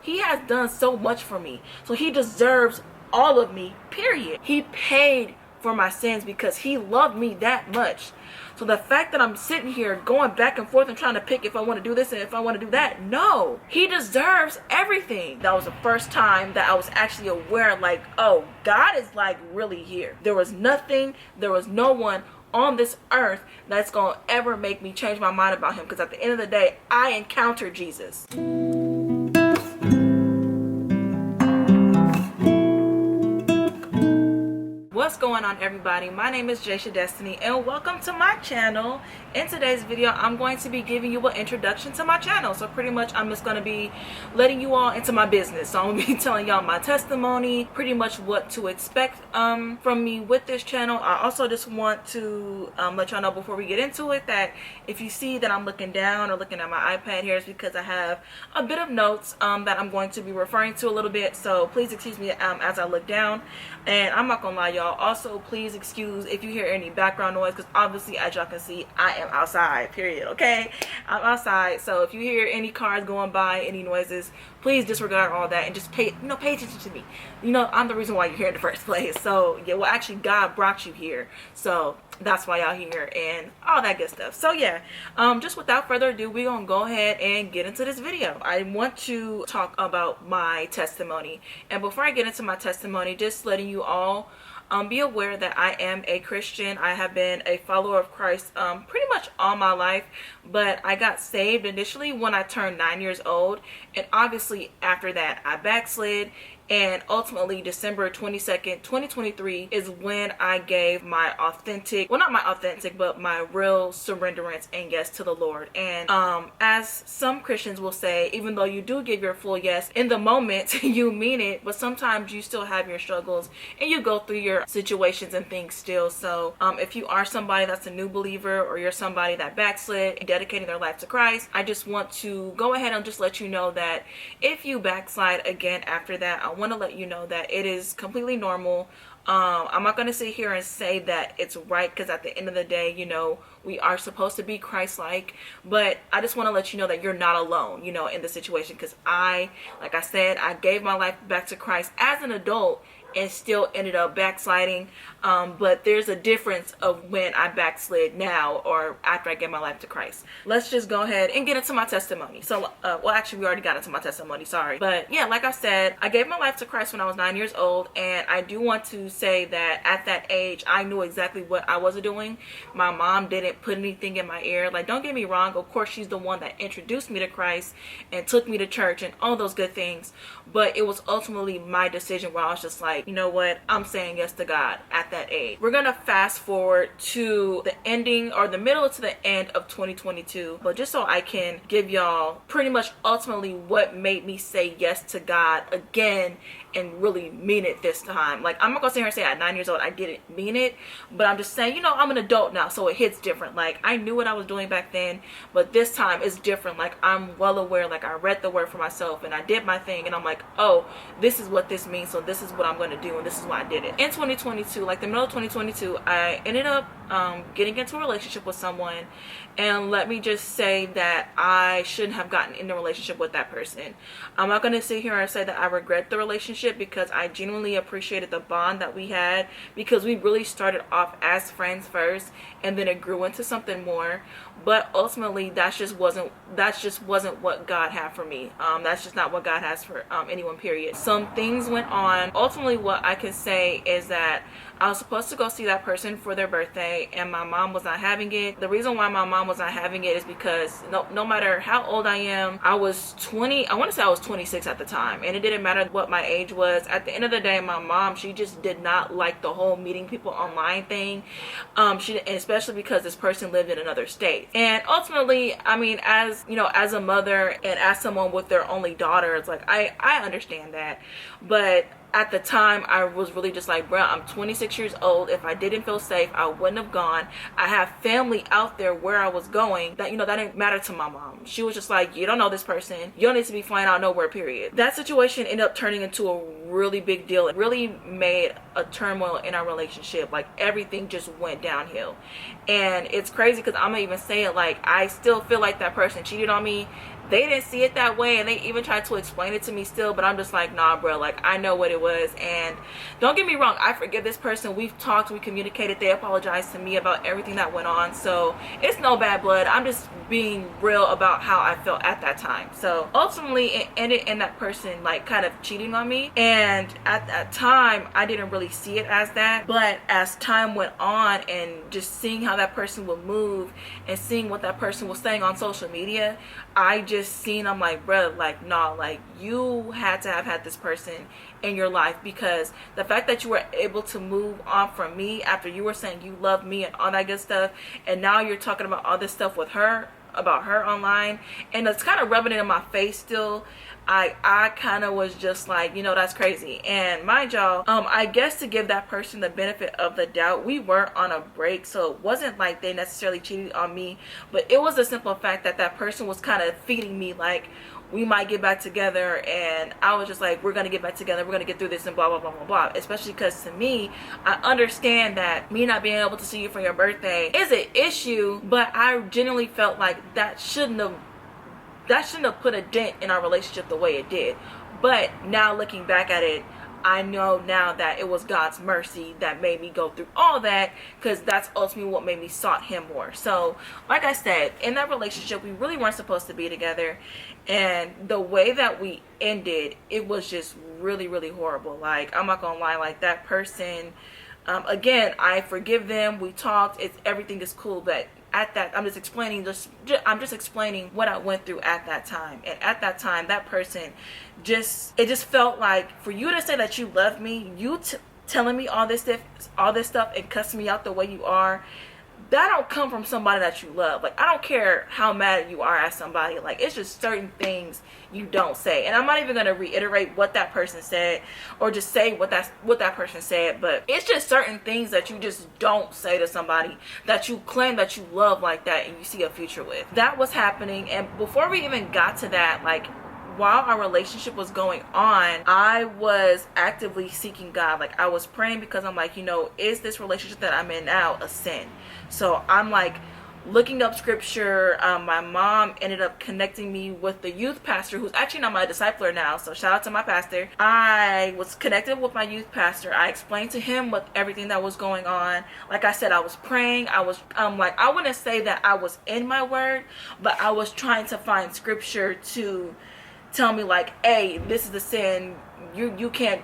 He has done so much for me. So he deserves all of me, period. He paid for my sins because he loved me that much. So the fact that I'm sitting here going back and forth and trying to pick if I want to do this and if I want to do that, no. He deserves everything. That was the first time that I was actually aware, like, oh, God is like really here. There was nothing, there was no one on this earth that's gonna ever make me change my mind about him, because at the end of the day, I encountered Jesus. What's going on, everybody? My name is Jaeciadestiny and welcome to my channel. In today's video, I'm going to be giving you an introduction to my channel. So pretty much I'm just going to be letting you all into my business. So I'm going to be telling y'all my testimony, pretty much what to expect from me with this channel. I also just want to let y'all know before we get into it that if you see that I'm looking down or looking at my iPad here, it's because I have a bit of notes that I'm going to be referring to a little bit. So please excuse me as I look down. And I'm not gonna lie, y'all, also please excuse if you hear any background noise, because obviously, as y'all can see, I am outside, period. Okay, I'm outside, so if you hear any cars going by, any noises, please disregard all that and just pay attention to me. I'm the reason why you're here in the first place. So yeah, well, actually God brought you here, so that's why y'all here and all that good stuff. So yeah, just without further ado, we're gonna go ahead and get into this video. I want to talk about my testimony, and before I get into my testimony, just letting you all be aware that I am a Christian. I have been a follower of Christ pretty much all my life, but I got saved initially when I turned 9 years old, and obviously after that I backslid. And ultimately, December 22nd, 2023 is when I gave my authentic, well, not my authentic, but my real surrenderance and yes to the Lord. And as some Christians will say, even though you do give your full yes, in the moment, you mean it, but sometimes you still have your struggles and you go through your situations and things still. So if you are somebody that's a new believer, or you're somebody that backslid and dedicating their life to Christ, I just want to go ahead and just let you know that if you backslide again after that, I want to let you know that it is completely normal. I'm not going to sit here and say that it's right, because at the end of the day, we are supposed to be Christ-like, but I just want to let you know that you're not alone, in the situation, because like I said, I gave my life back to Christ as an adult and still ended up backsliding. But there's a difference of when I backslid now or after I gave my life to Christ. Let's just go ahead and get into my testimony. So, well, actually, we already got into my testimony, sorry. But yeah, like I said, I gave my life to Christ when I was 9 years old, and I do want to say that at that age, I knew exactly what I was doing. My mom didn't put anything in my ear. Like, don't get me wrong, of course, she's the one that introduced me to Christ and took me to church and all those good things. But it was ultimately my decision where I was just like, you know what, I'm saying yes to God at that age. We're gonna fast forward to the ending, or the middle to the end of 2022, but just so I can give y'all pretty much ultimately what made me say yes to God again and really mean it this time. Like, I'm not gonna sit here and say at 9 years old I didn't mean it, but I'm just saying, I'm an adult now, so it hits different. Like, I knew what I was doing back then, but this time it's different. Like, I'm well aware. Like, I read the word for myself and I did my thing, and I'm like, oh, this is what this means, so this is what I'm going to do, and this is why I did it. In 2022, like the middle of 2022, I ended up getting into a relationship with someone, and let me just say that I shouldn't have gotten in a relationship with that person. I'm not going to sit here and say that I regret the relationship, because I genuinely appreciated the bond that we had, because we really started off as friends first, and then it grew into something more. But ultimately, that just wasn't what God had for me. That's just not what God has for anyone, period. Some things went on. Ultimately, what I can say is that I was supposed to go see that person for their birthday, and my mom was not having it. The reason why my mom was not having it is because no matter how old I am, I was 20, I want to say I was 26 at the time, and it didn't matter what my age was. At the end of the day, my mom, she just did not like the whole meeting people online thing, and especially because this person lived in another state. And ultimately, I mean, as as a mother and as someone with their only daughter, it's like I understand that, but at the time, I was really just like, bro, I'm 26 years old. If I didn't feel safe, I wouldn't have gone. I have family out there where I was going that, that didn't matter to my mom. She was just like, you don't know this person. You don't need to be flying out nowhere, period. That situation ended up turning into a really big deal. It really made a turmoil in our relationship. Like, everything just went downhill. And it's crazy because I'm gonna even say it, like, I still feel like that person cheated on me. they didn't see it that way, and they even tried to explain it to me still, but I'm just like, nah bro, like I know what it was. And don't get me wrong, I forgive this person. We've talked, we communicated, they apologized to me about everything that went on, so it's no bad blood. I'm just being real about how I felt at that time. So ultimately it ended in that person like kind of cheating on me, and at that time I didn't really see it as that. But as time went on and just seeing how that person would move and seeing what that person was saying on social media, I just seen, I'm like, bro, like nah, like you had to have had this person in your life, because the fact that you were able to move on from me after you were saying you love me and all that good stuff, and now you're talking about all this stuff with her, about her online, and it's kind of rubbing it in my face still. I kind of was just like, you know, that's crazy. And mind y'all, I guess to give that person the benefit of the doubt, we were on a break, so it wasn't like they necessarily cheated on me, but it was the simple fact that that person was kind of feeding me like we might get back together, and I was just like, we're gonna get back together, we're gonna get through this, and blah blah blah blah blah. Especially because to me, I understand that me not being able to see you for your birthday is an issue, but I genuinely felt like that shouldn't have put a dent in our relationship the way it did. But now looking back at it, I know now that it was God's mercy that made me go through all that, because that's ultimately what made me sought him more. So like I said, in that relationship we really weren't supposed to be together, and the way that we ended, it was just really really horrible. Like I'm not gonna lie, like that person, again, I forgive them, we talked, it's everything is cool, but at that, I'm just explaining what I went through at that time. And at that time, that person it just felt like, for you to say that you love me, you telling me all this stuff and cussing me out the way you are, that don't come from somebody that you love. Like I don't care how mad you are at somebody, like it's just certain things you don't say. And I'm not even going to reiterate what that person said or just say what that person said, but it's just certain things that you just don't say to somebody that you claim that you love like that and you see a future with. That was happening. And before we even got to that, like while our relationship was going on, I was actively seeking God. Like I was praying, because I'm like, you know, is this relationship that I'm in now a sin? So I'm like looking up scripture. My mom ended up connecting me with the youth pastor, who's actually not my discipler now, so shout out to my pastor. I was connected with my youth pastor. I explained to him what everything that was going on. Like I said, I was praying. I was like, I wouldn't say that I was in my word, but I was trying to find scripture to tell me like, hey, this is the sin, you can't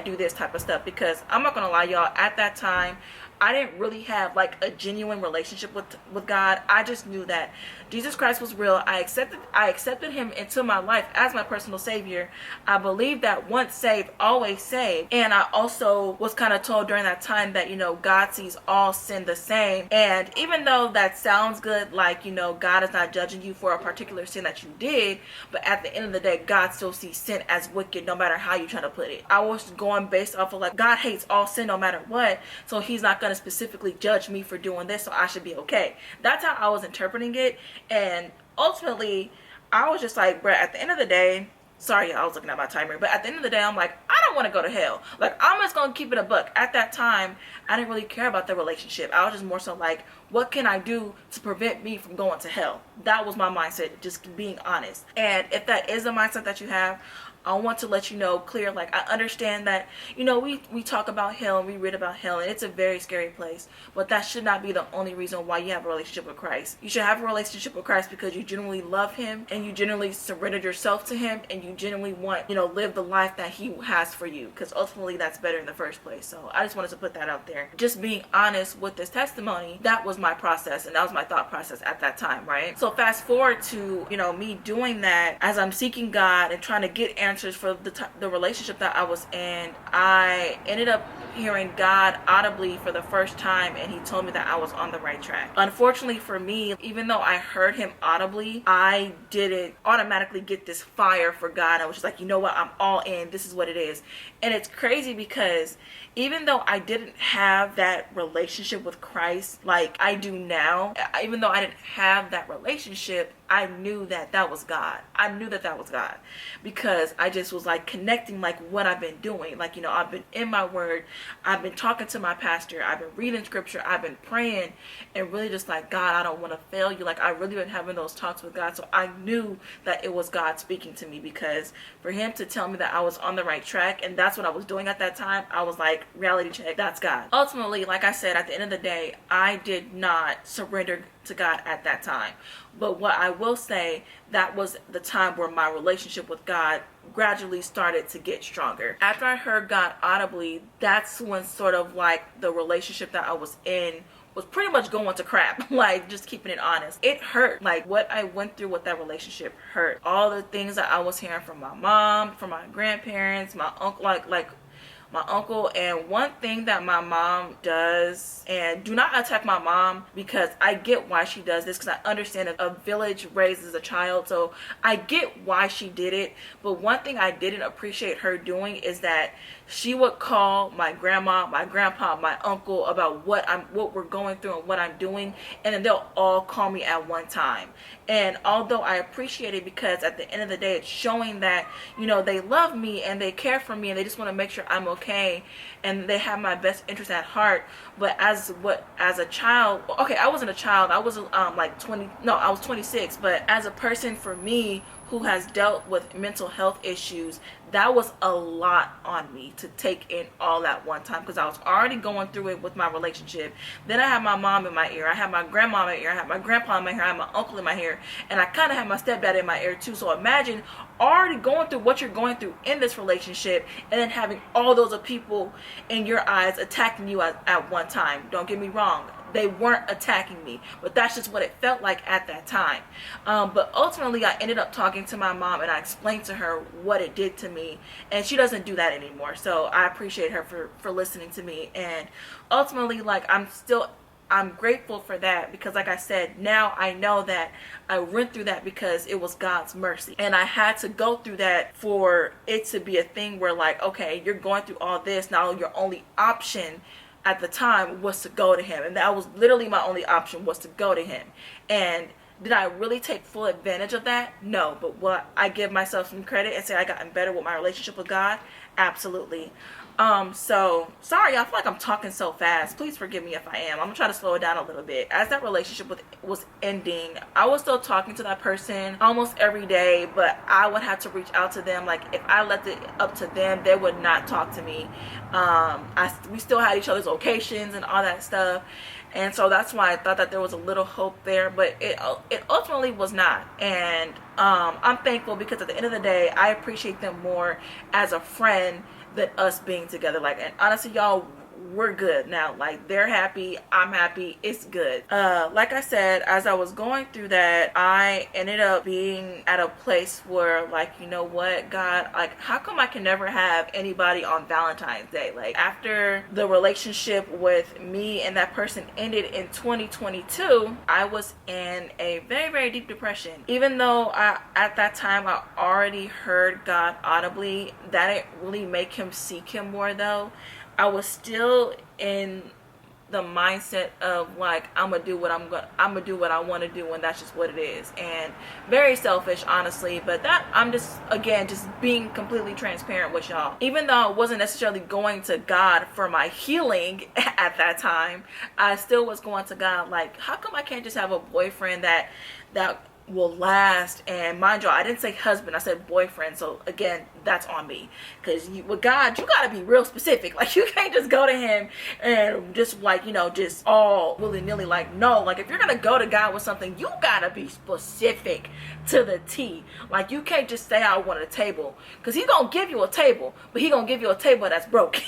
do this type of stuff. Because I'm not gonna lie y'all, at that time I didn't really have like a genuine relationship with God. I just knew that Jesus Christ was real. I accepted him into my life as my personal savior. I believe that once saved, always saved. And I also was kind of told during that time that, you know, God sees all sin the same. And even though that sounds good, like, you know, God is not judging you for a particular sin that you did, but at the end of the day, God still sees sin as wicked, no matter how you try to put it. I was going based off of like, God hates all sin no matter what, so he's not going to specifically judge me for doing this, so I should be okay. That's how I was interpreting it. And ultimately I was just like, bruh, at the end of the day, sorry I was looking at my timer, but at the end of the day I'm like, I don't want to go to hell. Like I'm just gonna keep it a buck. At that time I didn't really care about the relationship. I was just more so like, what can I do to prevent me from going to hell? That was my mindset, just being honest. And if that is the mindset that you have, I want to let you know clear, like I understand that, you know, we talk about hell and we read about hell, and it's a very scary place, but that should not be the only reason why you have a relationship with Christ. You should have a relationship with Christ because you genuinely love him, and you genuinely surrendered yourself to him, and you genuinely want, you know, live the life that he has for you, because ultimately that's better in the first place. So I just wanted to put that out there. Just being honest with this testimony, that was my process, and that was my thought process at that time, right? So fast forward to, you know, me doing that as I'm seeking God and trying to get answers for the relationship that I was in. I ended up hearing God audibly for the first time, and he told me that I was on the right track. Unfortunately for me, even though I heard him audibly, I didn't automatically get this fire for God. I was just like, you know what, I'm all in, this is what it is. And it's crazy because even though I didn't have that relationship with Christ like I do now, even though I didn't have that relationship, I knew that that was God. I knew that that was God, because I just was like connecting like what I've been doing. Like, you know, I've been in my word, I've been talking to my pastor, I've been reading scripture, I've been praying, and really just like, God, I don't want to fail you. Like, I really been having those talks with God. So I knew that it was God speaking to me, because for him to tell me that I was on the right track, and that's what I was doing at that time, I was like, reality check, that's God. Ultimately, like I said, at the end of the day, I did not surrender to God at that time. But what I will say, that was the time where my relationship with God gradually started to get stronger. After I heard God audibly, that's when sort of like the relationship that I was in was pretty much going to crap. Like, just keeping it honest, it hurt. Like, what I went through with that relationship hurt. All the things that I was hearing from my mom, from my grandparents, my uncle, like my uncle. And one thing that my mom does, and do not attack my mom, because I get why she does this, because I understand that a village raises a child, so I get why she did it. But one thing I didn't appreciate her doing is that she would call my grandma, my grandpa, my uncle about what we're going through and what I'm doing, and then they'll all call me at one time. And although I appreciate it, because at the end of the day, it's showing that, you know, they love me and they care for me and they just want to make sure I'm okay, and they have my best interest at heart. But as a child, okay, I wasn't a child, I was like 20, no, I was 26, but as a person, for me, who has dealt with mental health issues, that was a lot on me to take in all at one time, because I was already going through it with my relationship. Then I had my mom in my ear, I had my grandma in my ear, I had my grandpa in my ear, I had my uncle in my ear, and I kind of had my stepdad in my ear too. So imagine already going through what you're going through in this relationship, and then having all those people in your eyes attacking you at one time. Don't get me wrong, they weren't attacking me, but that's just what it felt like at that time. But ultimately, I ended up talking to my mom, and I explained to her what it did to me, and she doesn't do that anymore. So I appreciate her for listening to me. And ultimately, like, I'm grateful for that, because like I said, now I know that I went through that because it was God's mercy, and I had to go through that for it to be a thing where, like, okay, you're going through all this, now your only option at the time was to go to him. And that was literally my only option, was to go to him. And did I really take full advantage of that? No. But what I give myself some credit and say I gotten better with my relationship with God? Absolutely. So sorry, I feel like I'm talking so fast. Please forgive me if I am. I'm gonna try to slow it down a little bit. As that relationship was ending, I was still talking to that person almost every day, but I would have to reach out to them. Like, if I left it up to them, they would not talk to me. We still had each other's locations and all that stuff. And so that's why I thought that there was a little hope there, but it ultimately was not. And I'm thankful, because at the end of the day, I appreciate them more as a friend than us being together. Like, and honestly, y'all, we're good now. Like, they're happy, I'm happy, it's good. Like I said, as I was going through that, I ended up being at a place where, like, you know what, God, like, how come I can never have anybody on Valentine's Day? Like, after the relationship with me and that person ended in 2022, I was in a very, very deep depression. Even though at that time I already heard God audibly, that didn't really make him seek him more though. I was still in the mindset of, like, I'm gonna do what I want to do, and that's just what it is. And very selfish, honestly, but that, I'm just, again, just being completely transparent with y'all. Even though I wasn't necessarily going to God for my healing at that time, I still was going to God like, how come I can't just have a boyfriend that will last? And mind you, I didn't say husband, I said boyfriend. So again, that's on me, because with God, you gotta be real specific. Like, you can't just go to him and just, like, you know, just all willy-nilly. Like, no, like, if you're gonna go to God with something, you gotta be specific to the T. Like, you can't just say I want a table, because he's gonna give you a table, but he's gonna give you a table that's broken.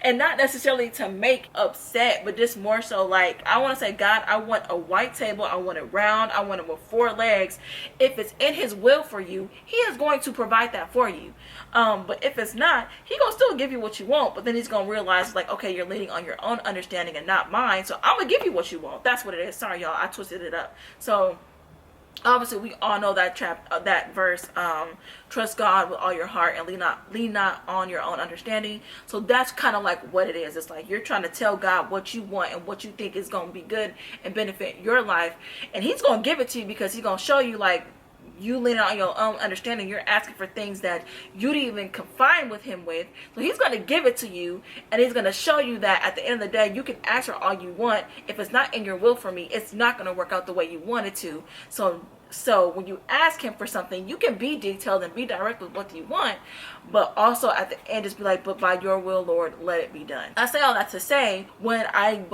And not necessarily to make upset, but just more so, like, I want to say, God, I want a white table, I want it round, I want it with 4 legs. If it's in his will for you, he is going to provide that for you. But if it's not, he gonna still give you what you want, but then he's gonna realize, like, okay, you're leaning on your own understanding and not mine, so I'm gonna give you what you want. That's what it is. Sorry, y'all, I twisted it up. So Obviously we all know that that verse, trust God with all your heart and lean not on your own understanding. So that's kind of like what it is. It's like you're trying to tell God what you want and what you think is going to be good and benefit your life, and he's going to give it to you, because he's going to show you, like, you leaning on your own understanding, you're asking for things that you didn't even confine with him with. So he's going to give it to you, and he's going to show you that at the end of the day, you can ask for all you want. If it's not in your will for me, it's not going to work out the way you want it to. So when you ask him for something, you can be detailed and be direct with what you want, but also at the end just be like, but by your will, Lord, let it be done. I say all that to say, but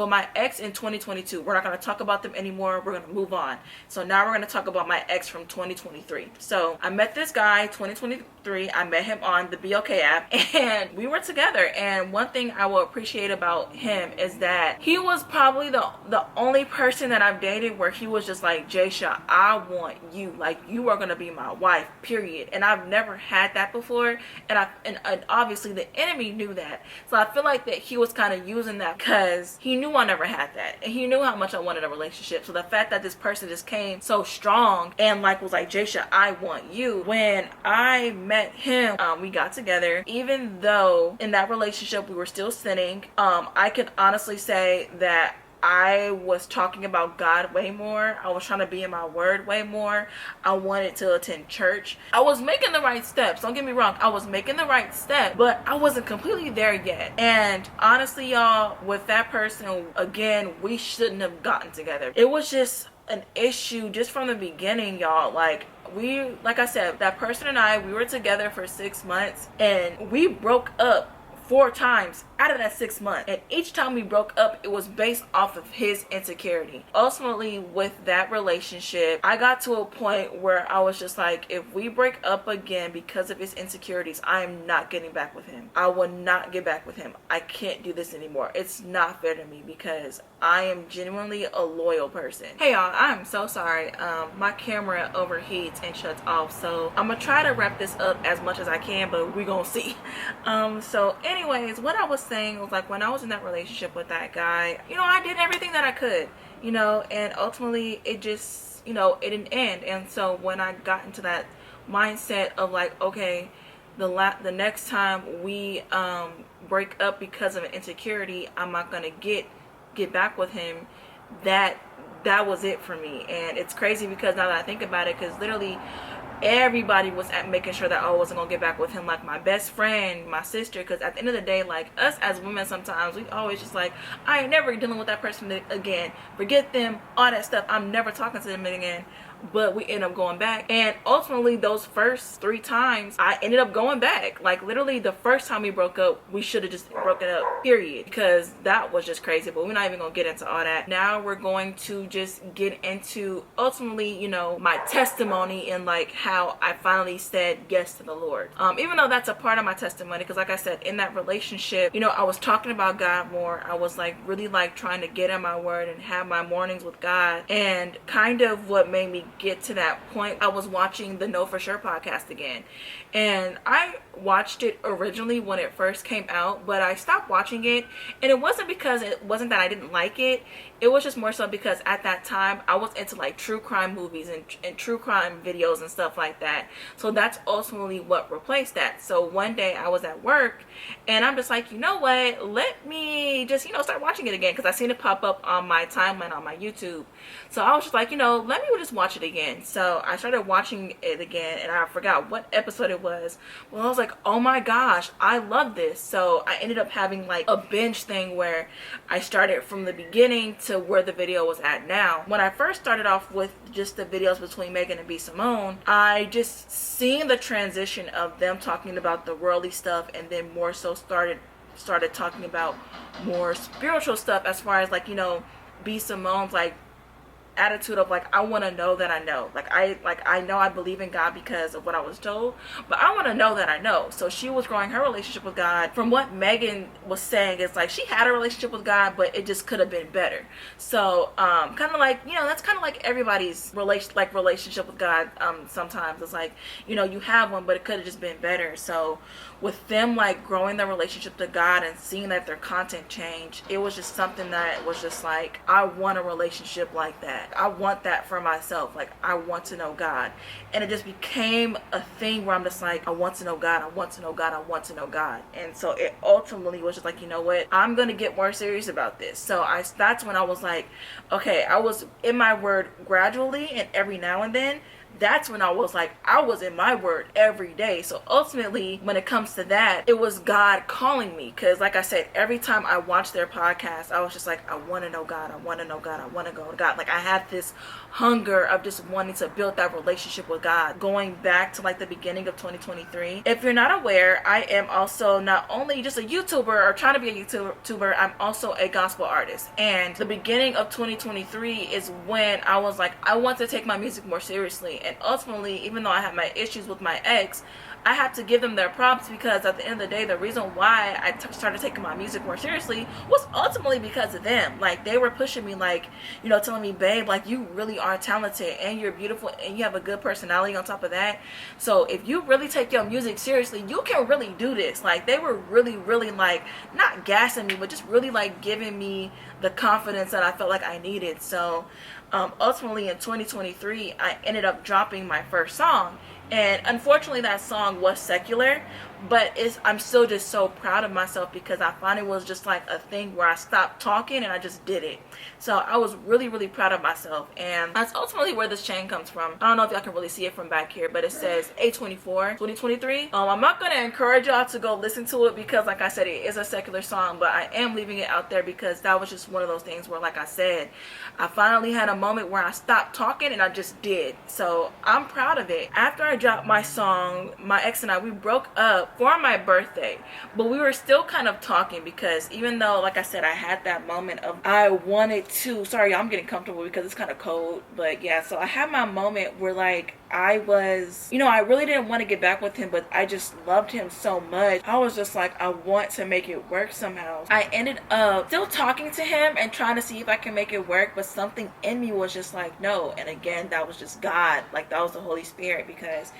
my ex in 2022, we're not going to talk about them anymore. We're going to move on. So now we're going to talk about my ex from 2023. So I met this guy 2023. I met him on the BOK app, and we were together. And one thing I will appreciate about him is that he was probably the only person that I've dated where he was just like, Jaecia, I want you, like, you are gonna be my wife, period. And I've never had that before, and obviously the enemy knew that. So I feel like that he was kind of using that because he knew I never had that, and he knew how much I wanted a relationship. So the fact that this person just came so strong and like was like, Jaecia, I want you. When I met him, we got together. Even though in that relationship we were still sinning, I can honestly say that I was talking about God way more. I was trying to be in my word way more. I wanted to attend church. I was making the right steps. Don't get me wrong. I was making the right step, but I wasn't completely there yet. And honestly, y'all, with that person, again, we shouldn't have gotten together. It was just an issue just from the beginning, y'all. Like I said, that person and I, we were together for 6 months, and we broke up 4 times out of that 6 months, and each time we broke up, it was based off of his insecurity. Ultimately, with that relationship, I got to a point where I was just like, if we break up again because of his insecurities, I am not getting back with him. I will not get back with him. I can't do this anymore. It's not fair to me, because I am genuinely a loyal person. Hey y'all, I'm so sorry. My camera overheats and shuts off, so I'm gonna try to wrap this up as much as I can, but we're gonna see. So anyways, what I was saying was, like, when I was in that relationship with that guy, I did everything that I could, and ultimately it just, it didn't end. And so when I got into that mindset of like, okay, the next time we break up because of an insecurity, I'm not gonna get back with him, that was it for me. And it's crazy because now that I think about it, because literally everybody was making sure that I wasn't gonna get back with him, like my best friend, my sister, because at the end of the day, like, us as women, sometimes we always just like, I ain't never dealing with that person again, forget them, all that stuff, I'm never talking to them again. But we end up going back, and ultimately those first 3 times I ended up going back. Like, literally the first time we broke up, we should have just broken up, period, because that was just crazy. But we're not even gonna get into all that. Now we're going to just get into ultimately, my testimony, and like how I finally said yes to the Lord. Even though that's a part of my testimony, because like I said, in that relationship, I was talking about God more. I was like really like trying to get in my word and have my mornings with God. And kind of what made me get to that point, I was watching the Know For Sure podcast again, and I watched it originally when it first came out, but I stopped watching it, and it wasn't because it wasn't that I didn't like it. It was just more so because at that time I was into like true crime movies and true crime videos and stuff like that. So that's ultimately what replaced that. So one day I was at work, and I'm just like, you know what, let me just start watching it again, because I seen it pop up on my timeline on my YouTube. So I was just like, let me just watch it again. So I started watching it again, and I forgot what episode it was. Well, I was like, oh my gosh, I love this. So I ended up having like a binge thing where I started from the beginning to where the video was at now. When I first started off with just the videos between Megan and B. Simone, I just seen the transition of them talking about the worldly stuff, and then more so started talking about more spiritual stuff, as far as like, B. Simone's like attitude of like, I want to know that I know, I know I believe in God because of what I was told, but I want to know that I know. So she was growing her relationship with God. From what Megan was saying, it's like she had a relationship with God, but it just could have been better. So kind of like, that's kind of like everybody's relationship with God. Sometimes it's like, you have one, but it could have just been better. So with them like growing their relationship to God and seeing that their content changed, it was just something that was just like, I want a relationship like that. that. I want that for myself. Like, I want to know God. And it just became a thing where I'm just like, I want to know God. I want to know God. I want to know God. And so it ultimately was just like, you know what? I'm going to get more serious about this. So that's when I was like, okay, I was in my word gradually and every now and then. That's when I was like, I was in my word every day. So ultimately, when it comes to that, it was God calling me. Because like I said, every time I watched their podcast, I was just like, I want to know God. I want to know God. I want to go to God. Like, I had this hunger of just wanting to build that relationship with God. Going back to like the beginning of 2023. If you're not aware, I am also not only just a YouTuber or trying to be a YouTuber, I'm also a gospel artist. And the beginning of 2023 is when I was like, I want to take my music more seriously. And ultimately, even though I had my issues with my ex, I had to give them their props, because at the end of the day, the reason why I started taking my music more seriously was ultimately because of them. Like, they were pushing me, like, you know, telling me, babe, like, you really are talented and you're beautiful and you have a good personality on top of that. So if you really take your music seriously, you can really do this. Like, they were really, really, like, not gassing me, but just really, like, giving me the confidence that I felt like I needed. So ultimately in 2023, I ended up dropping my first song. And unfortunately, that song was secular, but I'm still just so proud of myself, because I finally was just like a thing where I stopped talking and I just did it. So I was really, really proud of myself. And that's ultimately where this chain comes from. I don't know if y'all can really see it from back here, but it says A24 2023. I'm not going to encourage y'all to go listen to it, because like I said, it is a secular song, but I am leaving it out there because that was just one of those things where, like I said, I finally had a moment where I stopped talking and I just did. So I'm proud of it. After I dropped my song, my ex and I, we broke up for my birthday, but we were still kind of talking, because even though, like I said, I had that moment of I wanted to, sorry, I'm getting comfortable because it's kind of cold, but yeah, so I had my moment where, like, I was, you know, I really didn't want to get back with him, but I just loved him so much. I was just like, I want to make it work somehow. I ended up still talking to him and trying to see if I can make it work, but something in me was just like, no. And again, that was just God. Like, that was the Holy Spirit, because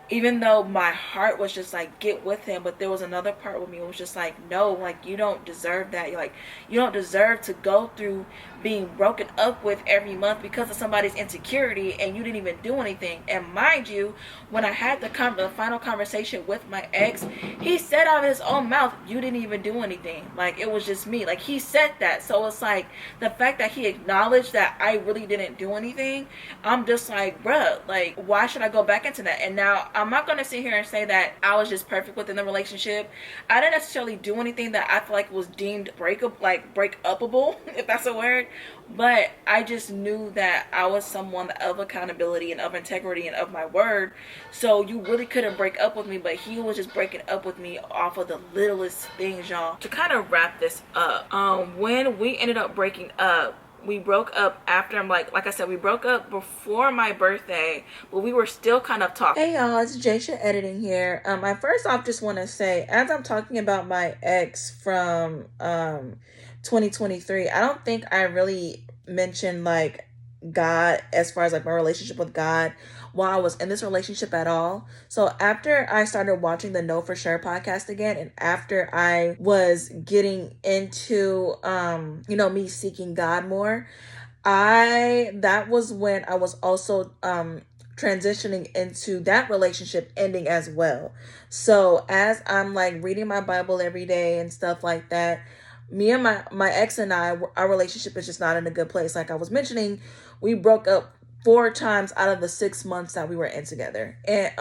even though my heart was just like, get with him, but there was another part with me that was just like, no, like, you don't deserve that. You're like, you don't deserve to go through being broken up with every month because of somebody's insecurity, and you didn't even do anything. And mind you, when I had the final conversation with my ex, he said out of his own mouth, you didn't even do anything. Like, it was just me. Like, he said that. So it's like, the fact that he acknowledged that I really didn't do anything, I'm just like, bruh, like, why should I go back into that? And now I'm not going to sit here and say that I was just perfect within the relationship. I didn't necessarily do anything that I feel like was deemed break-upable, if that's a word. But I just knew that I was someone of accountability and of integrity and of my word. So you really couldn't break up with me, but he was just breaking up with me off of the littlest things, y'all. To kind of wrap this up, when we ended up breaking up, we broke up after, like I said, we broke up before my birthday, but we were still kind of talking. Hey y'all, it's Jacia editing here. I first off just want to say, as I'm talking about my ex from 2023, I don't think I really mentioned like God as far as like my relationship with God while I was in this relationship at all. So after I started watching the Know For Sure podcast again, and after I was getting into me seeking God more, that was when I was also transitioning into that relationship ending as well. So as I'm like reading my Bible every day and stuff like that, me and my ex and I, our relationship is just not in a good place. Like I was mentioning, we broke up 4 times out of the 6 months that we were together. And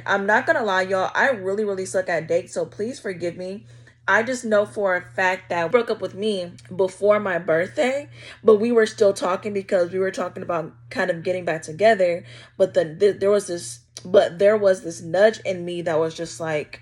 I'm not gonna lie, y'all, I really, really suck at dates, so please forgive me. I just know for a fact that broke up with me before my birthday, but we were still talking because we were talking about kind of getting back together. But there was this nudge in me that was just like,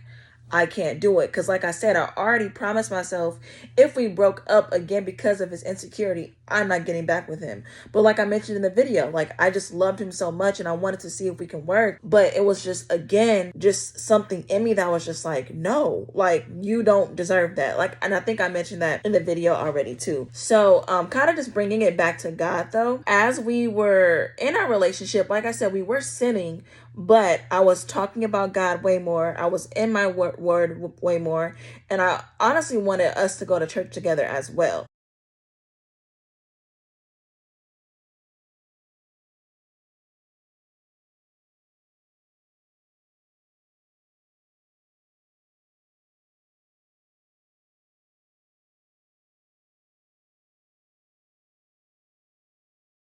I can't do it. Because like I said, I already promised myself if we broke up again because of his insecurity, I'm not getting back with him. But like I mentioned in the video, like I just loved him so much and I wanted to see if we can work. But it was just, again, just something in me that was just like, no, like you don't deserve that. Like, and I think I mentioned that in the video already too. So kind of just bringing it back to God though. As we were in our relationship, like I said, we were sinning, but I was talking about God way more. I was in my word way more. And I honestly wanted us to go to church together as well.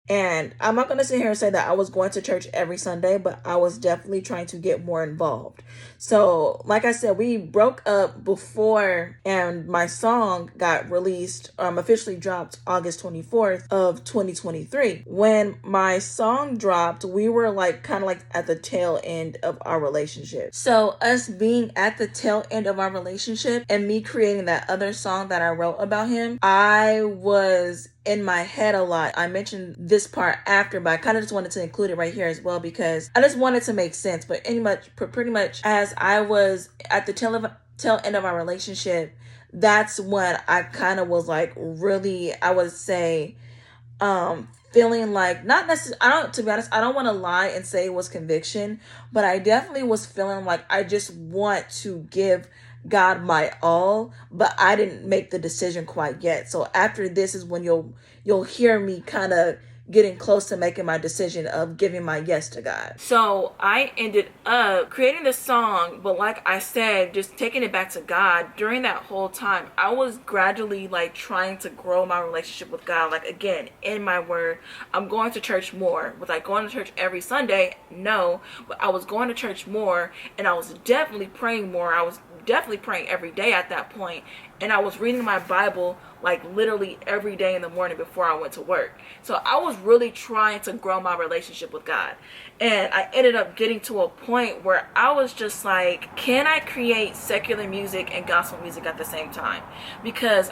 And I'm not going to sit here and say that I was going to church every Sunday, but I was definitely trying to get more involved. So, like I said, we broke up before, and my song got released, officially dropped August 24th of 2023. When my song dropped, we were like kind of like at the tail end of our relationship. So, us being at the tail end of our relationship and me creating that other song that I wrote about him, I was in my head a lot. I mentioned this part after, but I kind of just wanted to include it right here as well because I just wanted to make sense. But pretty much as I was at the tail end of our relationship, that's when I kind of was like really, I would say, feeling like not necessarily, to be honest, I don't want to lie and say it was conviction, but I definitely was feeling like I just want to give God my all, but I didn't make the decision quite yet. So after this is when you'll hear me kind of getting close to making my decision of giving my yes to God. So I ended up creating this song, but like I said, just taking it back to God. During that whole time, I was gradually like trying to grow my relationship with God. Like, again, in my word, I'm going to church more. Was I going to church every Sunday? No, but I was going to church more, and I was definitely praying more. I was definitely praying every day at that point, and I was reading my Bible like literally every day in the morning before I went to work. So I was really trying to grow my relationship with God, and I ended up getting to a point where I was just like, can I create secular music and gospel music at the same time? Because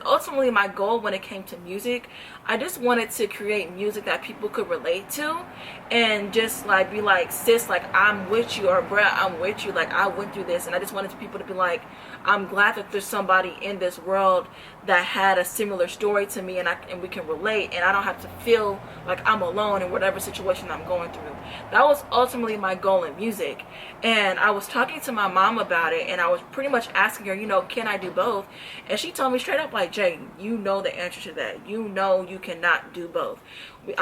ultimately my goal when it came to music, I just wanted to create music that people could relate to, and just like be like, sis, like I'm with you, or bruh, I'm with you, like I went through this. And I just wanted people to be like, I'm glad that there's somebody in this world that had a similar story to me, and we can relate, and I don't have to feel like I'm alone in whatever situation I'm going through. That was ultimately my goal in music. And I was talking to my mom about it, and I was pretty much asking her, can I do both? And she told me straight up, like, Jay, you know the answer to that. You know you cannot do both. We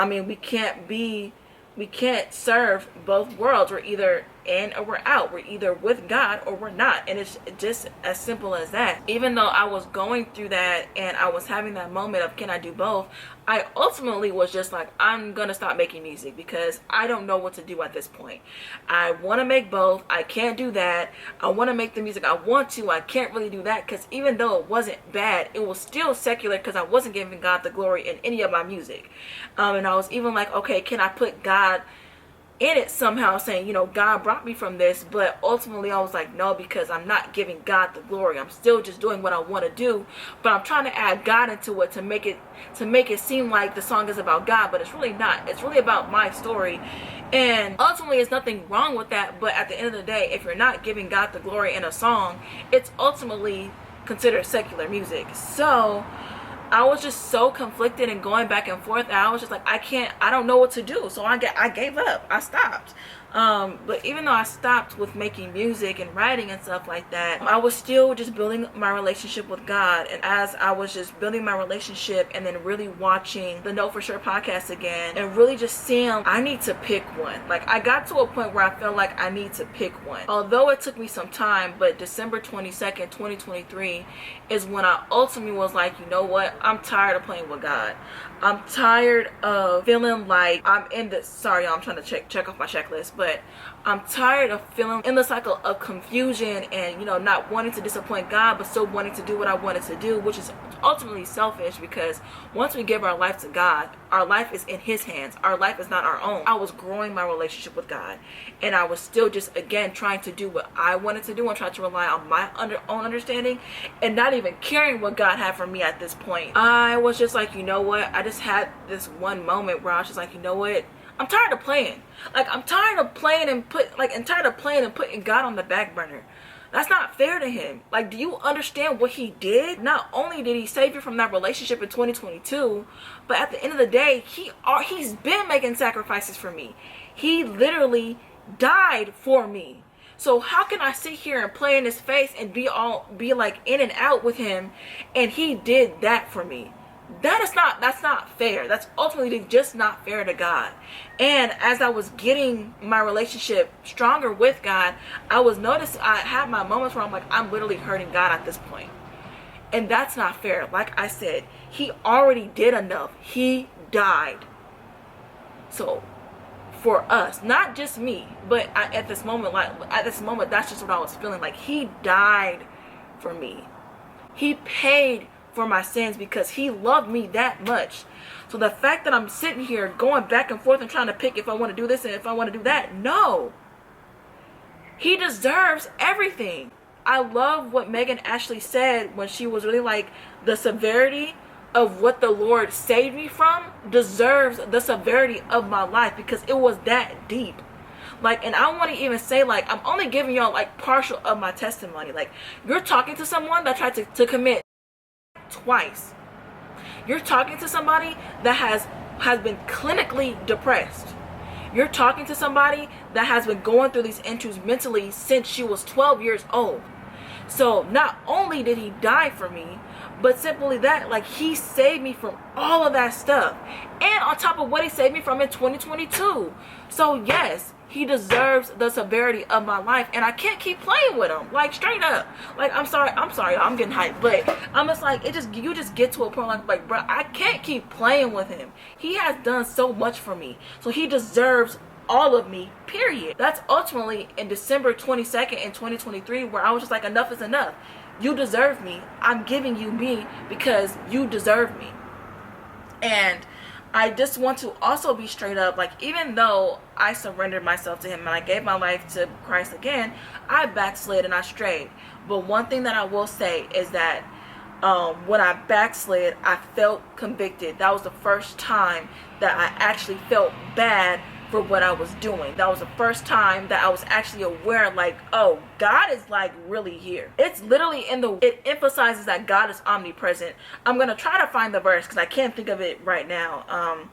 can't serve both worlds. We're either in or we're out. We're either with God or we're not. And it's just as simple as that. Even though I was going through that and I was having that moment of, can I do both? I ultimately was just like, I'm going to stop making music because I don't know what to do at this point. I want to make both. I can't do that. I want to make the music I want to. I can't really do that because even though it wasn't bad, it was still secular because I wasn't giving God the glory in any of my music. And I was even like, okay, can I put God in it somehow, saying, God brought me from this? But ultimately I was like, no, because I'm not giving God the glory. I'm still just doing what I want to do, but I'm trying to add God into it to make it seem like the song is about God, but it's really not. It's really about my story. And ultimately there's nothing wrong with that, but at the end of the day, if you're not giving God the glory in a song, it's ultimately considered secular music. So I was just so conflicted and going back and forth, and I was just like, I don't know what to do. So I gave up. I stopped. But even though I stopped with making music and writing and stuff like that, I was still just building my relationship with God. And as I was just building my relationship and then really watching the Know For Sure podcast again and really just seeing, I need to pick one. Like, I got to a point where I felt like I need to pick one. Although it took me some time, but December 22nd, 2023 is when I ultimately was like, you know what? I'm tired of playing with God. I'm tired of feeling like I'm in this, sorry, I'm trying to check off my checklist, but I'm tired of feeling in the cycle of confusion and, not wanting to disappoint God, but still wanting to do what I wanted to do, which is ultimately selfish, because once we give our life to God, our life is in His hands. Our life is not our own. I was growing my relationship with God, and I was still just, again, trying to do what I wanted to do and trying to rely on my own understanding and not even caring what God had for me at this point. I was just like, you know what? I just had this one moment where I was just like, you know what? I'm tired of playing. Like, I'm tired of playing and putting God on the back burner. That's not fair to Him. Like, do you understand what He did? Not only did He save you from that relationship in 2022, but at the end of the day, He's been making sacrifices for me. He literally died for me. So how can I sit here and play in His face and be like in and out with Him, and He did that for me? That's not fair. That's ultimately just not fair to God. And as I was getting my relationship stronger with God, I had my moments where I'm like, I'm literally hurting God at this point. And that's not fair. Like I said, He already did enough. He died. So for us, not just me, but at this moment, that's just what I was feeling. Like, he died for me. He paid for my sins because he loved me that much. So the fact that I'm sitting here going back and forth and trying to pick if I want to do this and if I want to do that, no. He deserves everything. I love what Megan Ashley said when she was really like, the severity of what the Lord saved me from deserves the severity of my life, because it was that deep. Like, and I want to even say, like, I'm only giving y'all like partial of my testimony. Like, you're talking to someone that tried to commit twice. You're talking to somebody that has been clinically depressed. You're talking to somebody that has been going through these issues mentally since she was 12 years old. So not only did he die for me, but simply that, like, he saved me from all of that stuff. And on top of what he saved me from in 2022. So yes, he deserves the severity of my life. And I can't keep playing with him. Like, straight up. Like, I'm sorry, I'm getting hyped. But I'm just like, you just get to a point like, bro, I can't keep playing with him. He has done so much for me. So he deserves all of me, period. That's ultimately in December 22nd in 2023 where I was just like, enough is enough. You deserve me. I'm giving you me because you deserve me. And I just want to also be straight up, like, even though I surrendered myself to him and I gave my life to Christ again, I backslid and I strayed. But one thing that I will say is that when I backslid, I felt convicted. That was the first time that I actually felt bad for what I was doing. That was the first time that I was actually aware, like, oh, God is like really here. It's literally it emphasizes that God is omnipresent. I'm gonna try to find the verse because I can't think of it right now.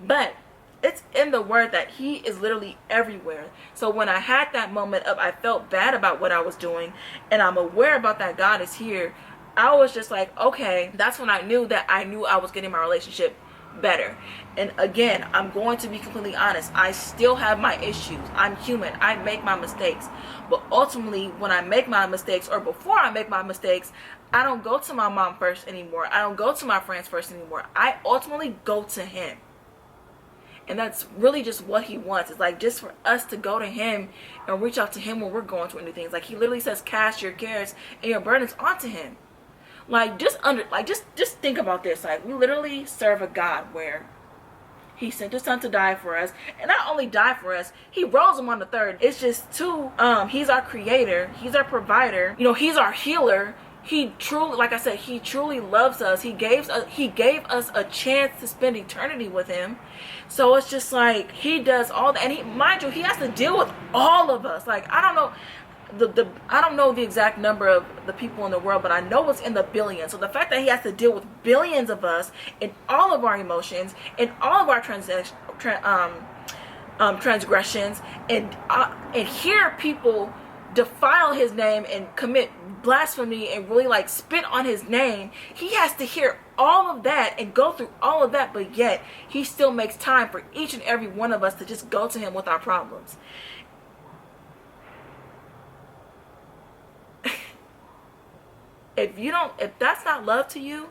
But it's in the word that he is literally everywhere. So when I had that moment of, I felt bad about what I was doing and I'm aware about that God is here, I was just like, okay, that's when I knew I was getting my relationship better. And again, I'm going to be completely honest, I still have my issues. I'm human. I make my mistakes. But ultimately, when I make my mistakes, or before I make my mistakes, I don't go to my mom first anymore. I don't go to my friends first anymore. I ultimately go to him. And that's really just what he wants. It's like, just for us to go to him and reach out to him when we're going through anything. Like, he literally says, cast your cares and your burdens onto him. Like, just think about this. Like, we literally serve a God where he sent his son to die for us, and not only die for us, he rose him on the third. It's just too, he's our creator, he's our provider, you know, he's our healer. He truly, like I said, he truly loves us. He gave us a chance to spend eternity with him. So it's just like, he does all that, and mind you, he has to deal with all of us. Like, I don't know I don't know the exact number of the people in the world, but I know it's in the billions. So the fact that he has to deal with billions of us in all of our emotions, in all of our transgressions, and hear people defile his name and commit blasphemy and really like spit on his name, he has to hear all of that and go through all of that, but yet he still makes time for each and every one of us to just go to him with our problems. If that's not love to you,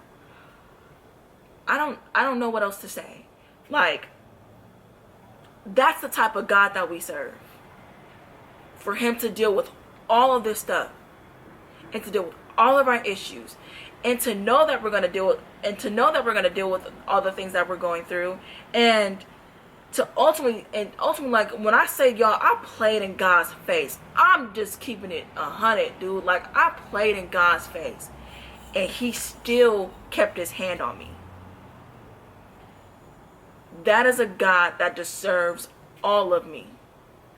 I don't know what else to say. Like, that's the type of God that we serve. For him to deal with all of this stuff, and to deal with all of our issues, and to know that we're going to deal with all the things that we're going through, and to ultimately, like, when I say, y'all, I played in God's face. I'm just keeping it 100, dude. Like, I played in God's face, and he still kept his hand on me. That is a God that deserves all of me.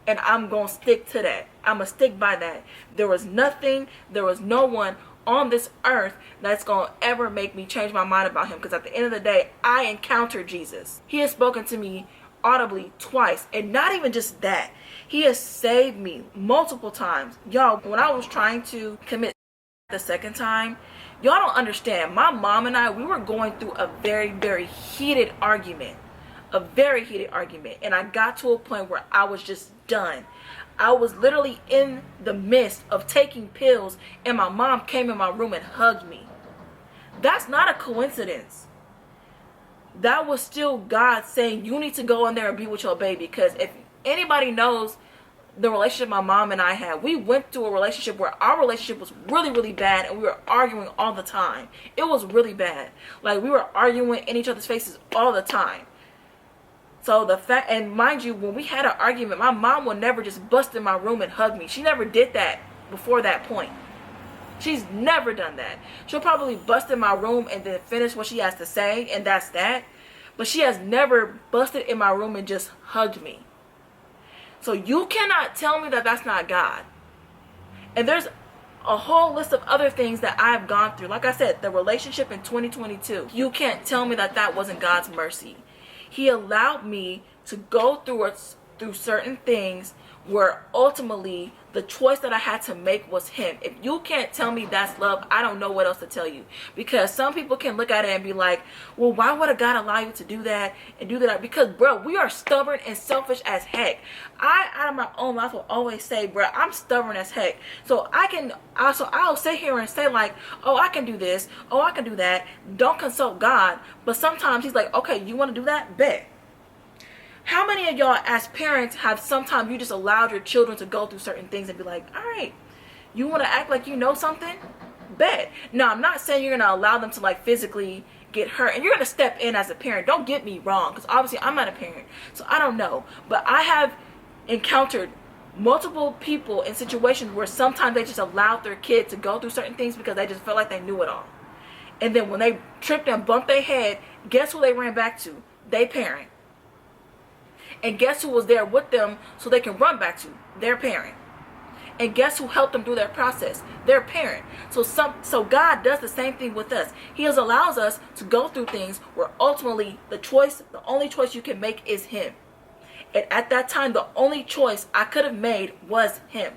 And I'm going to stick to that. I'm going to stick by that. There was no one on this earth that's going to ever make me change my mind about him. Because at the end of the day, I encountered Jesus. He has spoken to me audibly twice. And not even just that. He has saved me multiple times. Y'all, when I was trying to commit the second time, y'all don't understand. My mom and I, we were going through a very, very heated argument. A very heated argument. And I got to a point where I was just done. I was literally in the midst of taking pills, and my mom came in my room and hugged me. That's not a coincidence. that was still God saying, you need to go in there and be with your baby. Because if anybody knows the relationship my mom and I had, we went through a relationship where our relationship was really, really bad, and we were arguing all the time. It was really bad. Like, we were arguing in each other's faces all the time. So the fact, and mind you, when we had an argument, my mom would never just bust in my room and hug me. She never did that before that point. She's never done that. She'll probably bust in my room and then finish what she has to say, and that's that. But she has never busted in my room and just hugged me. So you cannot tell me that that's not God. And there's a whole list of other things that I've gone through. Like I said, the relationship in 2022. You can't tell me that that wasn't God's mercy. He allowed me to go through certain things where ultimately the choice that I had to make was Him. If you can't tell me that's love, I don't know what else to tell you. Because some people can look at it and be like, well, why would a God allow you to do that and do that? Because, bro, we are stubborn and selfish as heck. I, out of my own mouth, will always say, bro, I'm stubborn as heck. So I'll sit here and say like, oh, I can do this. Oh, I can do that. Don't consult God. But sometimes He's like, okay, you want to do that? Bet. How many of y'all as parents have sometimes you just allowed your children to go through certain things and be like, all right, you want to act like you know something? Bet. Now, I'm not saying you're going to allow them to like physically get hurt, and you're going to step in as a parent. Don't get me wrong, because obviously I'm not a parent, so I don't know. But I have encountered multiple people in situations where sometimes they just allowed their kid to go through certain things because they just felt like they knew it all. And then when they tripped and bumped their head, guess who they ran back to? They parent. And guess who was there with them so they can run back to? Their parent. And guess who helped them through their process? Their parent. So God does the same thing with us. He allows us to go through things where ultimately the only choice you can make is Him. And at that time, the only choice I could have made was Him.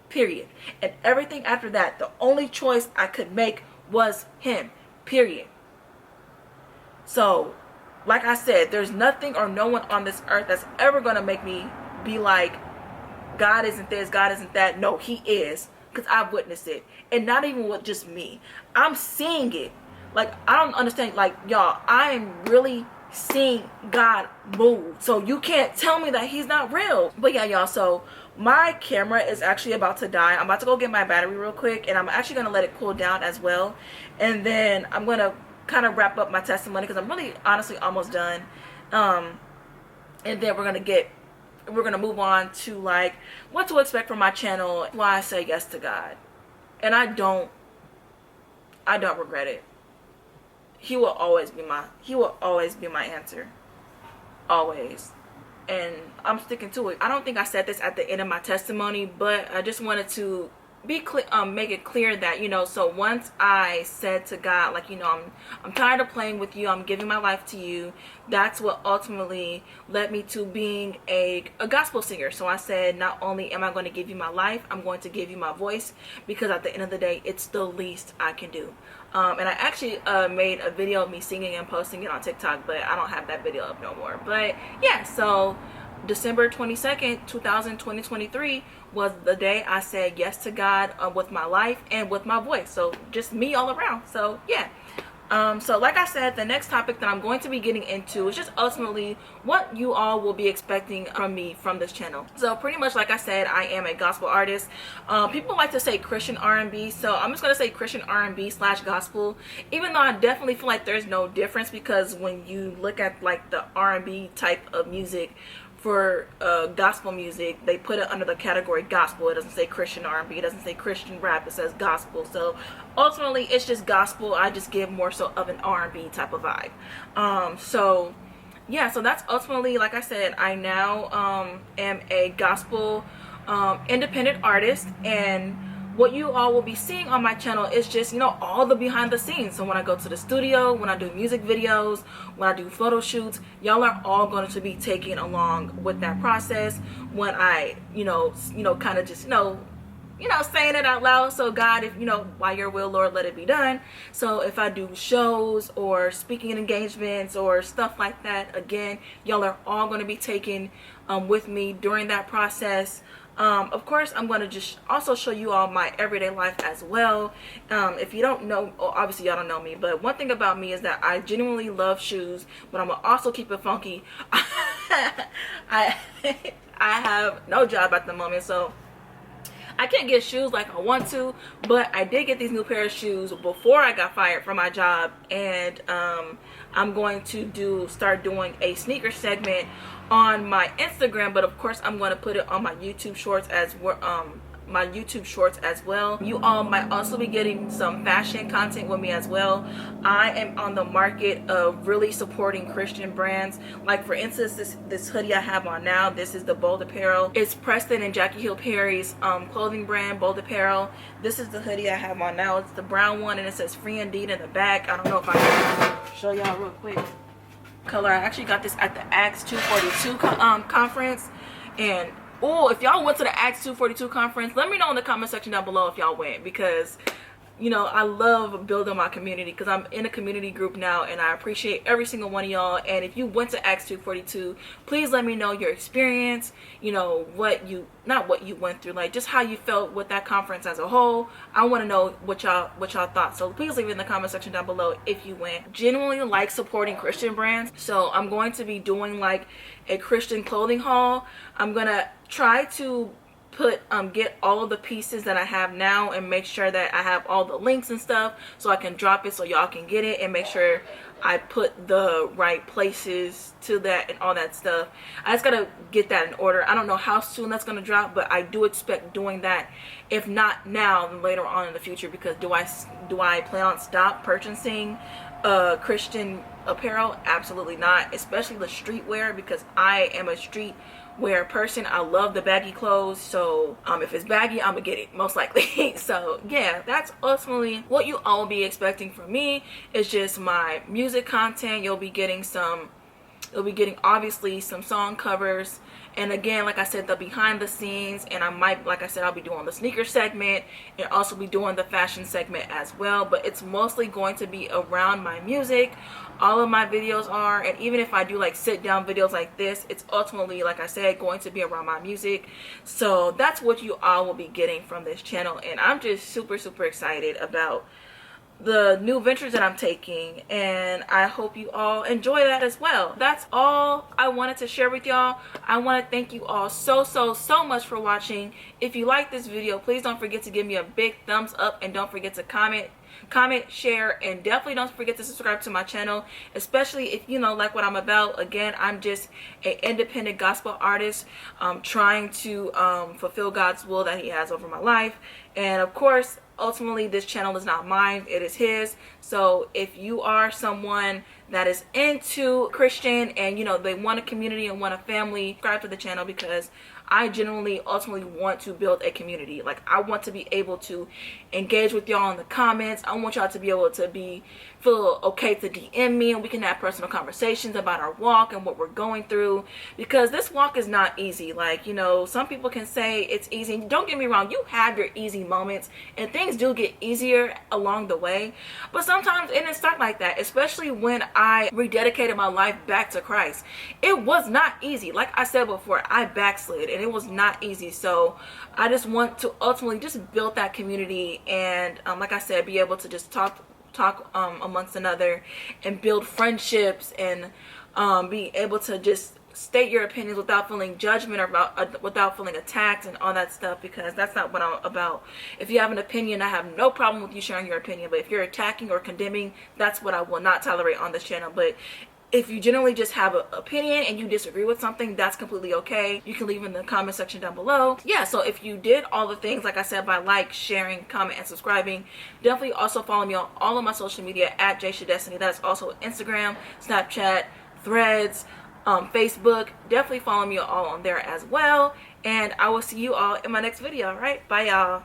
Period. And everything after that, the only choice I could make was Him. Period. So, like I said, there's nothing or no one on this earth that's ever going to make me be like, God isn't this, God isn't that. No, He is. Because I've witnessed it. And not even with just me. I'm seeing it. Like, I don't understand. Like, y'all, I am really seeing God move. So you can't tell me that He's not real. But yeah, y'all, so my camera is actually about to die. I'm about to go get my battery real quick. And I'm actually going to let it cool down as well. And then I'm going to kind of wrap up my testimony because I'm really honestly almost done, and then we're gonna move on to like what to expect from my channel, why I say yes to God. And I don't regret it. He will always be my answer, always. And I'm sticking to it. I don't think I said this at the end of my testimony, but I just wanted to be clear, make it clear that, you know, so once I said to God, like, you know, I'm tired of playing with you, I'm giving my life to you, that's what ultimately led me to being a gospel singer. So I said, not only am I going to give you my life, I'm going to give you my voice, because at the end of the day, it's the least I can do. And I actually made a video of me singing and posting it on TikTok, but I don't have that video up no more. But yeah, so December 22nd, 2023 was the day I said yes to God with my life and with my voice. So just me all around. So yeah. So like I said, the next topic that I'm going to be getting into is just ultimately what you all will be expecting from me from this channel. So pretty much, like I said, I am a gospel artist. People like to say Christian R&B, so I'm just going to say Christian R&B / gospel, even though I definitely feel like there's no difference, because when you look at like the R&B type of music, for gospel music, they put it under the category gospel. It doesn't say Christian R&B, it doesn't say Christian rap, it says gospel. So ultimately it's just gospel. I just give more so of an R&B type of vibe. So yeah, so that's ultimately, like I said, I now am a gospel independent artist, and what you all will be seeing on my channel is just, you know, all the behind the scenes. So when I go to the studio, when I do music videos, when I do photo shoots, y'all are all going to be taken along with that process. When I, you know, kind of just, you know, saying it out loud. So God, if, you know, by your will, Lord, let it be done. So if I do shows or speaking engagements or stuff like that, again, y'all are all going to be taken with me during that process. Of course, I'm going to just also show you all my everyday life as well. If you don't know, obviously y'all don't know me, but one thing about me is that I genuinely love shoes, but I'm gonna also keep it funky. I I have no job at the moment, so I can't get shoes like I want to, but I did get these new pair of shoes before I got fired from my job, and I'm going to start doing a sneaker segment on my Instagram, but of course I'm going to put it on my YouTube shorts as well. You all might also be getting some fashion content with me as well. I am on the market of really supporting Christian brands. Like for instance, this hoodie I have on now, this is the Bold Apparel. It's Preston and Jackie Hill Perry's clothing brand, Bold Apparel. This is the hoodie I have on now. It's the brown one, and it says free indeed in the back. I don't know if I can show y'all real quick. Color, I actually got this at the Acts 242 conference. And oh, if y'all went to the Acts 242 conference, let me know in the comment section down below if y'all went, because you know, I love building my community, because I'm in a community group now, and I appreciate every single one of y'all. And if you went to Acts 242, please let me know your experience, you know, not what you went through, like just how you felt with that conference as a whole. I want to know what y'all thought, so please leave it in the comment section down below if you went. Genuinely like supporting Christian brands, so I'm going to be doing like a Christian clothing haul. I'm gonna try to get all of the pieces that I have now and make sure that I have all the links and stuff so I can drop it so y'all can get it, and make sure I put the right places to that and all that stuff. I just gotta get that in order. I don't know how soon that's gonna drop, but I do expect doing that, if not now, then later on in the future. Because do I plan on stop purchasing Christian apparel? Absolutely not, especially the streetwear, because I am a streetwear person. I love the baggy clothes, so if it's baggy, I'm gonna get it most likely. So yeah, that's ultimately what you all will be expecting from me. It's just my music content. You'll be getting obviously some song covers, and again, like I said, the behind the scenes, and I might, like I said, I'll be doing the sneaker segment and also be doing the fashion segment as well. But it's mostly going to be around my music. All of my videos are, and even if I do like sit down videos like this, it's ultimately, like I said, going to be around my music. So that's what you all will be getting from this channel, and I'm just super excited about the new ventures that I'm taking, and I hope you all enjoy that as well. That's all I wanted to share with y'all. I want to thank you all so much for watching. If you like this video, please don't forget to give me a big thumbs up, and don't forget to comment, share, and definitely don't forget to subscribe to my channel, especially if you know like what I'm about. Again, I'm just an independent gospel artist trying to fulfill God's will that he has over my life. And of course, ultimately, this channel is not mine, it is his. So if you are someone that is into Christian and you know they want a community and want a family, subscribe to the channel, because I genuinely ultimately want to build a community. Like, I want to be able to engage with y'all in the comments. I want y'all to be able to feel okay to DM me, and we can have personal conversations about our walk and what we're going through, because this walk is not easy. Like, you know, some people can say it's easy. Don't get me wrong, you have your easy moments and things do get easier along the way, but sometimes it didn't start like that. Especially when I rededicated my life back to Christ, it was not easy. Like I said before, I backslid and it was not easy. So I just want to ultimately just build that community, and like I said, be able to just talk amongst another and build friendships, and be able to just state your opinions without feeling judgment or without feeling attacked and all that stuff, because that's not what I'm about. If you have an opinion, I have no problem with you sharing your opinion, but if you're attacking or condemning, that's what I will not tolerate on this channel. But if you generally just have an opinion and you disagree with something, that's completely okay. You can leave in the comment section down below. Yeah, so if you did all the things, like I said, by like, sharing, comment, and subscribing, definitely also follow me on all of my social media at Jaeciadestiny. That is also Instagram, Snapchat, Threads, Facebook. Definitely follow me all on there as well. And I will see you all in my next video. All right, bye y'all.